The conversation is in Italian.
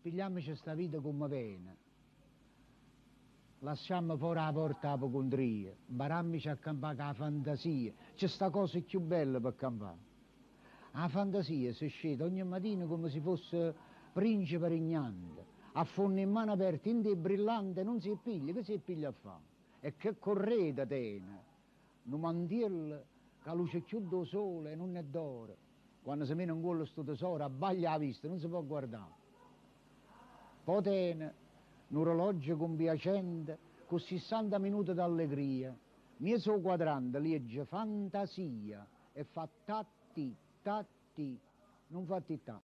pigliamoci sta vita come viene. Lasciamo fuori la porta la ipocondria, barammici a campare con la fantasia. C'è sta cosa più bella per campare. La fantasia si scende ogni mattina come se fosse principe regnante, a fondo in mano aperta, in te brillante, non si piglia, che si piglia a fare? E che correte tene, non mantiello che la luce chiude del sole non è d'oro. Quando si mette in quello sto tesoro, abbaglia la vista, non si può guardare. Poi tene un orologio compiacente con 60 minuti d'allegria. Mio suo quadrante legge fantasia e fa tatti, tatti, non fa tittà.